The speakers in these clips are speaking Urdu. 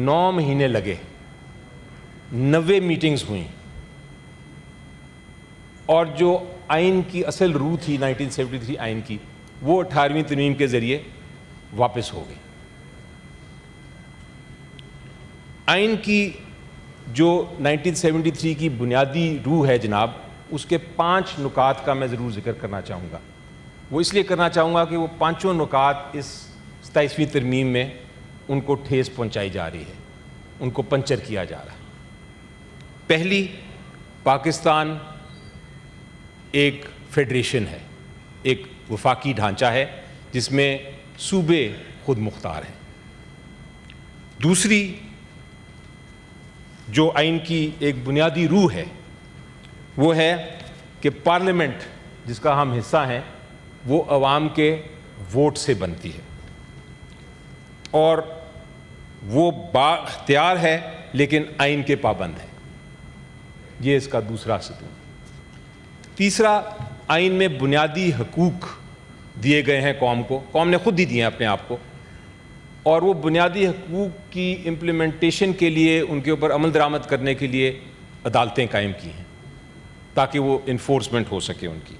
9 مہینے لگے, 90 میٹنگز ہوئیں, اور جو آئین کی اصل روح تھی 1973 آئین کی, وہ 18ویں ترمیم کے ذریعے واپس ہو گئی. آئین کی جو 1973 کی بنیادی روح ہے جناب, اس کے 5 نکات کا میں ضرور ذکر کرنا چاہوں گا. وہ اس لیے کرنا چاہوں گا کہ وہ 5 نکات اس 27ویں ترمیم میں ان کو ٹھیس پہنچائی جا رہی ہے, ان کو پنچر کیا جا رہا ہے. پہلی, پاکستان ایک فیڈریشن ہے, ایک وفاقی ڈھانچہ ہے جس میں صوبے خود مختار ہیں. دوسری, جو آئین کی ایک بنیادی روح ہے وہ ہے کہ پارلیمنٹ جس کا ہم حصہ ہیں وہ عوام کے ووٹ سے بنتی ہے, اور وہ بااختیار ہے لیکن آئین کے پابند ہے. یہ اس کا دوسرا ستون. تیسرا, آئین میں بنیادی حقوق دیے گئے ہیں قوم کو, قوم نے خود ہی دیے ہیں اپنے آپ کو, اور وہ بنیادی حقوق کی امپلیمنٹیشن کے لیے, ان کے اوپر عمل درآمد کرنے کے لیے عدالتیں قائم کی ہیں تاکہ وہ انفورسمنٹ ہو سکے ان کی.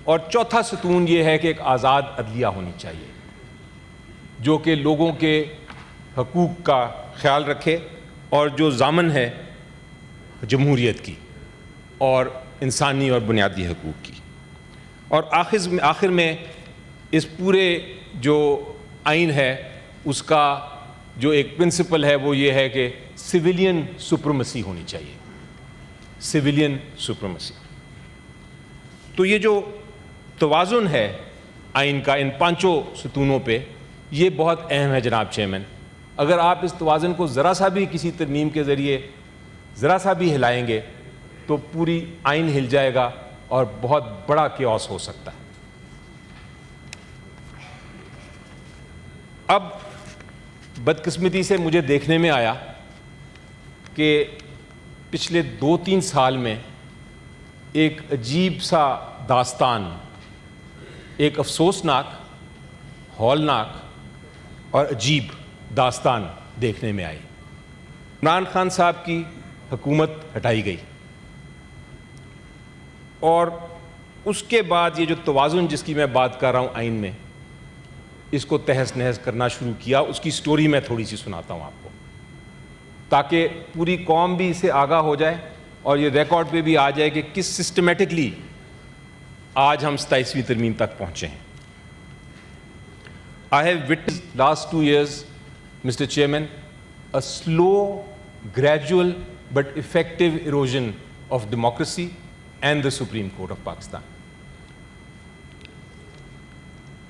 اور چوتھا ستون یہ ہے کہ ایک آزاد عدلیہ ہونی چاہیے جو کہ لوگوں کے حقوق کا خیال رکھے, اور جو ضامن ہے جمہوریت کی اور انسانی اور بنیادی حقوق کی. اور آخر میں اس پورے جو آئین ہے اس کا جو ایک پرنسپل ہے وہ یہ ہے کہ سویلین سپریمیسی ہونی چاہیے, سویلین سپریمیسی. تو یہ جو توازن ہے آئین کا ان 5 ستونوں پہ, یہ بہت اہم ہے جناب چیئرمین. اگر آپ اس توازن کو ذرا سا بھی کسی ترمیم کے ذریعے ذرا سا بھی ہلائیں گے تو پوری آئین ہل جائے گا اور بہت بڑا کیوس ہو سکتا ہے. اب بدقسمتی سے مجھے دیکھنے میں آیا کہ پچھلے 2-3 سال میں ایک عجیب سا داستان, ایک افسوسناک, ہولناک اور عجیب داستان دیکھنے میں آئی. عمران خان صاحب کی حکومت ہٹائی گئی, اور اس کے بعد یہ جو توازن جس کی میں بات کر رہا ہوں آئین میں, اس کو تہس نہس کرنا شروع کیا. اس کی سٹوری میں تھوڑی سی سناتا ہوں آپ کو تاکہ پوری قوم بھی اسے آگاہ ہو جائے اور یہ ریکارڈ پہ بھی آ جائے کہ کس سسٹمیٹکلی آج ہم 27ویں ترمیم تک پہنچے ہیں. I have witnessed last 2 years, Mr. Chairman, a slow, gradual but effective erosion of democracy and the Supreme Court of Pakistan.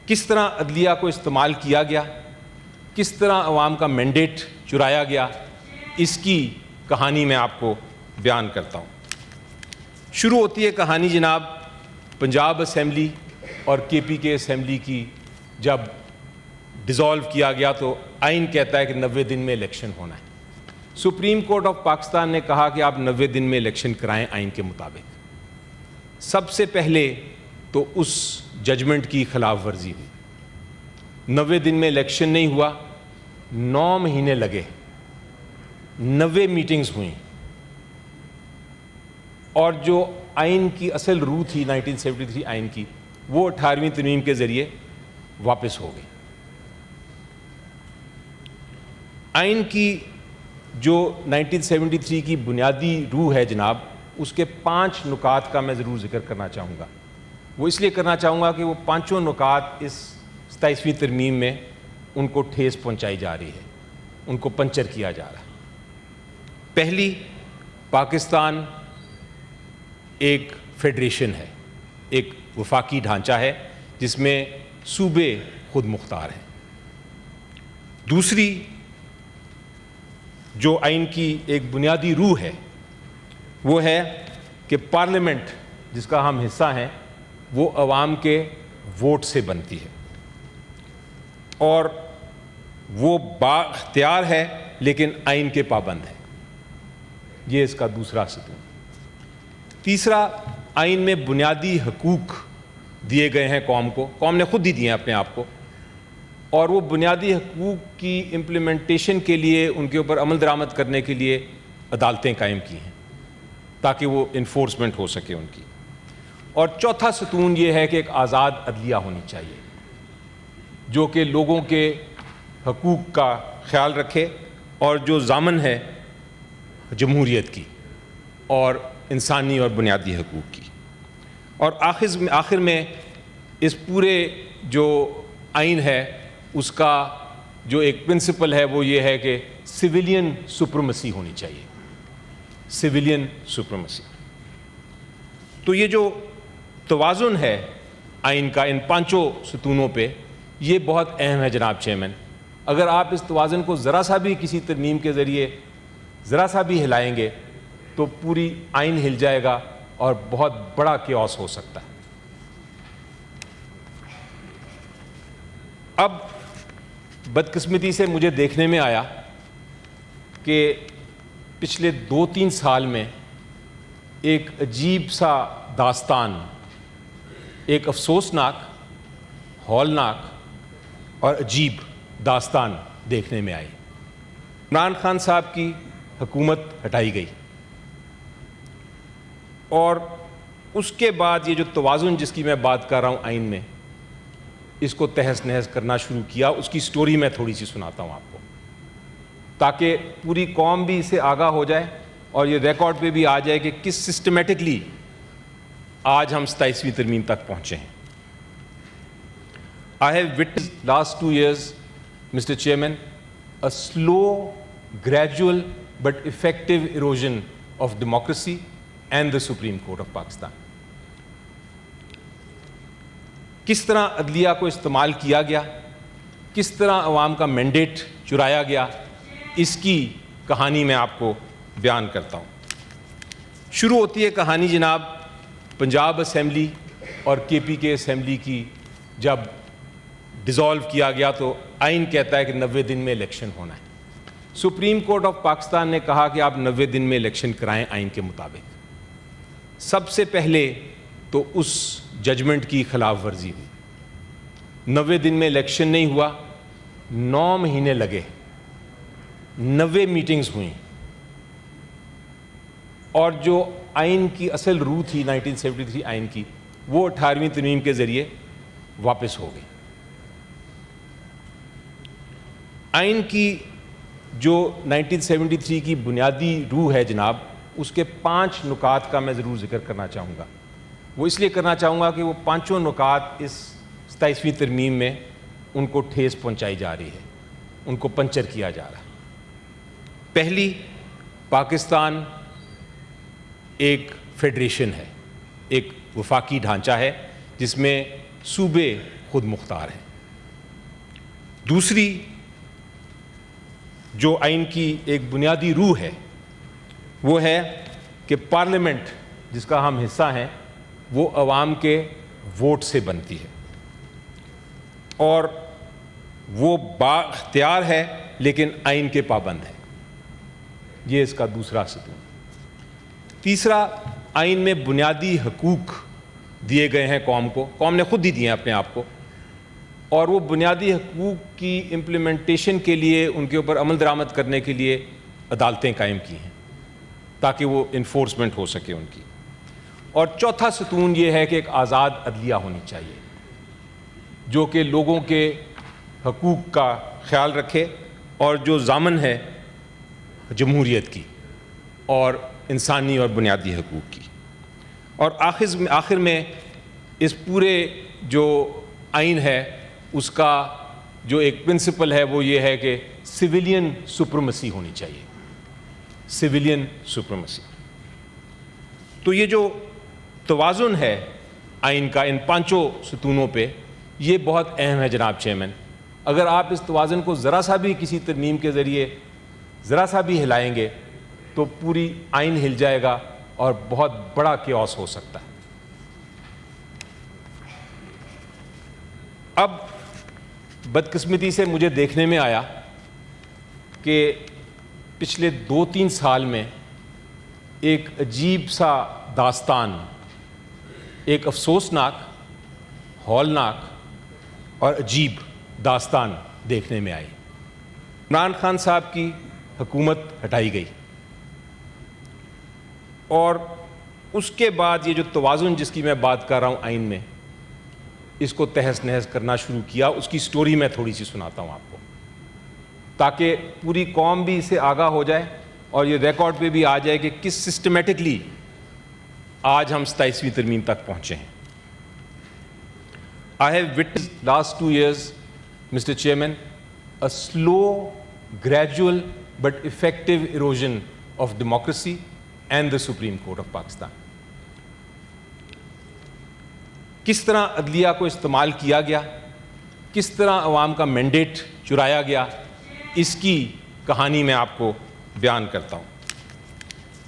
کس طرح عدلیہ کو استعمال کیا گیا, کس طرح عوام کا مینڈیٹ چرایا گیا, اس کی کہانی میں آپ کو بیان کرتا ہوں. شروع ہوتی ہے کہانی جناب پنجاب اسمبلی اور KPK اسمبلی کی. جب ڈیزالو کیا گیا تو آئین کہتا ہے کہ 90 دن میں الیکشن ہونا ہے. سپریم کورٹ آف پاکستان نے کہا کہ آپ 90 دن میں الیکشن کرائیں آئین کے مطابق. سب سے پہلے تو اس ججمنٹ کی خلاف ورزی ہوئی. 90 دن میں الیکشن نہیں ہوا, 9 مہینے لگے, 90 میٹنگز ہوئیں, اور جو آئین کی اصل روح تھی 1973 آئین کی, وہ 18ویں ترمیم کے ذریعے واپس ہو گئی. آئین کی جو 1973 کی بنیادی روح ہے جناب, اس کے 5 نکات کا میں ضرور ذکر کرنا چاہوں گا. وہ اس لیے کرنا چاہوں گا کہ وہ 5 نکات اس 27ویں ترمیم میں ان کو ٹھیس پہنچائی جا رہی ہے, ان کو پنچر کیا جا رہا ہے. پہلی, پاکستان ایک فیڈریشن ہے, ایک وفاقی ڈھانچہ ہے جس میں صوبے خود مختار ہیں. دوسری, جو آئین کی ایک بنیادی روح ہے وہ ہے کہ پارلیمنٹ جس کا ہم حصہ ہیں وہ عوام کے ووٹ سے بنتی ہے, اور وہ بااختیار ہے لیکن آئین کے پابند ہے. یہ اس کا دوسرا ستون. تیسرا, آئین میں بنیادی حقوق دیے گئے ہیں قوم کو, قوم نے خود ہی دیے ہیں اپنے آپ کو, اور وہ بنیادی حقوق کی امپلیمنٹیشن کے لیے ان کے اوپر عمل درآمد کرنے کے لیے عدالتیں قائم کی ہیں تاکہ وہ انفورسمنٹ ہو سکے ان کی. اور چوتھا ستون یہ ہے کہ ایک آزاد عدلیہ ہونی چاہیے جو کہ لوگوں کے حقوق کا خیال رکھے اور جو ضامن ہے جمہوریت کی اور انسانی اور بنیادی حقوق کی. اور آخر میں اس پورے جو آئین ہے اس کا جو ایک پرنسپل ہے وہ یہ ہے کہ سویلین سپریمیسی ہونی چاہیے, سویلین سپریمیسی. تو یہ جو توازن ہے آئین کا ان پانچوں ستونوں پہ, یہ بہت اہم ہے جناب چیئرمین. اگر آپ اس توازن کو ذرا سا بھی کسی ترمیم کے ذریعے ذرا سا بھی ہلائیں گے تو پوری آئین ہل جائے گا اور بہت بڑا کیوس ہو سکتا ہے. اب بدقسمتی سے مجھے دیکھنے میں آیا کہ پچھلے 2-3 سال میں ایک عجیب سا داستان, ایک افسوسناک, ہولناک اور عجیب داستان دیکھنے میں آئی. عمران خان صاحب کی حکومت ہٹائی گئی اور اس کے بعد یہ جو توازن جس کی میں بات کر رہا ہوں آئین میں, اس کو تہس نہس کرنا شروع کیا. اس کی سٹوری میں تھوڑی سی سناتا ہوں آپ کو تاکہ پوری قوم بھی اس سے آگاہ ہو جائے اور یہ ریکارڈ پہ بھی آ جائے کہ کس سسٹمیٹکلی آج ہم 27ویں ترمیم تک پہنچے ہیں. I have witnessed last 2 years, Mr. Chairman, a slow, gradual but effective erosion of democracy and the Supreme Court of Pakistan. کس طرح عدلیہ کو استعمال کیا گیا, کس طرح عوام کا مینڈیٹ چرایا گیا, اس کی کہانی میں آپ کو بیان کرتا ہوں. شروع ہوتی ہے کہانی جناب پنجاب اسمبلی اور KPK اسمبلی کی. جب ڈیزالو کیا گیا تو آئین کہتا ہے کہ 90 دن میں الیکشن ہونا ہے. سپریم کورٹ آف پاکستان نے کہا کہ آپ 90 دن میں الیکشن کرائیں آئین کے مطابق. سب سے پہلے تو اس ججمنٹ کی خلاف ورزی ہوئی. 90 دن میں الیکشن نہیں ہوا, 9 مہینے لگے, 90 میٹنگز ہوئیں اور جو آئین کی اصل روح تھی 1973 آئین کی, وہ 18ویں ترمیم کے ذریعے واپس ہو گئی. آئین کی جو 1973 کی بنیادی روح ہے جناب, اس کے 5 نکات کا میں ضرور ذکر کرنا چاہوں گا. وہ اس لیے کرنا چاہوں گا کہ وہ 5 نکات اس 27ویں ترمیم میں ان کو ٹھیس پہنچائی جا رہی ہے, ان کو پنچر کیا جا رہا ہے. پہلی, پاکستان ایک فیڈریشن ہے, ایک وفاقی ڈھانچہ ہے جس میں صوبے خود مختار ہیں. دوسری, جو آئین کی ایک بنیادی روح ہے وہ ہے کہ پارلیمنٹ جس کا ہم حصہ ہیں وہ عوام کے ووٹ سے بنتی ہے اور وہ بااختیار ہے لیکن آئین کے پابند ہے. یہ اس کا دوسرا ستون. تیسرا, آئین میں بنیادی حقوق دیے گئے ہیں قوم کو, قوم نے خود ہی دیے ہیں اپنے آپ کو, اور وہ بنیادی حقوق کی امپلیمنٹیشن کے لیے ان کے اوپر عمل درآمد کرنے کے لیے عدالتیں قائم کی ہیں تاکہ وہ انفورسمنٹ ہو سکے ان کی. اور چوتھا ستون یہ ہے کہ ایک آزاد عدلیہ ہونی چاہیے جو کہ لوگوں کے حقوق کا خیال رکھے اور جو ضامن ہے جمہوریت کی اور انسانی اور بنیادی حقوق کی. اور آخر میں اس پورے جو آئین ہے اس کا جو ایک پرنسپل ہے وہ یہ ہے کہ سویلین سپریمیسی ہونی چاہیے, سویلین سپریمیسی. تو یہ جو توازن ہے آئین کا ان 5 ستونوں پہ, یہ بہت اہم ہے جناب چیئرمین. اگر آپ اس توازن کو ذرا سا بھی کسی ترمیم کے ذریعے ذرا سا بھی ہلائیں گے تو پوری آئین ہل جائے گا اور بہت بڑا کیوس ہو سکتا ہے. اب بدقسمتی سے مجھے دیکھنے میں آیا کہ پچھلے 2-3 سال میں ایک عجیب سا داستان, ایک افسوسناک, ہولناک اور عجیب داستان دیکھنے میں آئی۔ عمران خان صاحب کی حکومت ہٹائی گئی اور اس کے بعد یہ جو توازن جس کی میں بات کر رہا ہوں آئین میں، اس کو تہس نہس کرنا شروع کیا۔ اس کی سٹوری میں تھوڑی سی سناتا ہوں آپ کو تاکہ پوری قوم بھی اس سے آگاہ ہو جائے اور یہ ریکارڈ پہ بھی آ جائے کہ کس سسٹمیٹکلی آج ہم 27ویں ترمیم تک پہنچے ہیں۔ I have witnessed last 2 years, Mr. Chairman, a slow, gradual but effective erosion of democracy and the Supreme Court of Pakistan. کس طرح عدلیہ کو استعمال کیا گیا، کس طرح عوام کا مینڈیٹ چرایا گیا، اس کی کہانی میں آپ کو بیان کرتا ہوں۔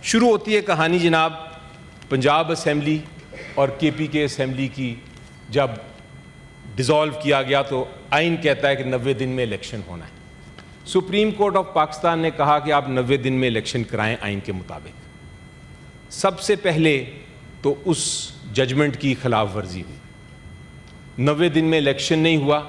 شروع ہوتی ہے کہانی جناب پنجاب اسمبلی اور کے کے اسمبلی کی۔ جب ڈیزالو کیا گیا تو آئین کہتا ہے کہ 90 دن میں الیکشن ہونا ہے۔ سپریم کورٹ آف پاکستان نے کہا کہ آپ 90 دن میں الیکشن کرائیں آئین کے مطابق۔ سب سے پہلے تو اس ججمنٹ کی خلاف ورزی ہوئی، 90 دن میں الیکشن نہیں ہوا،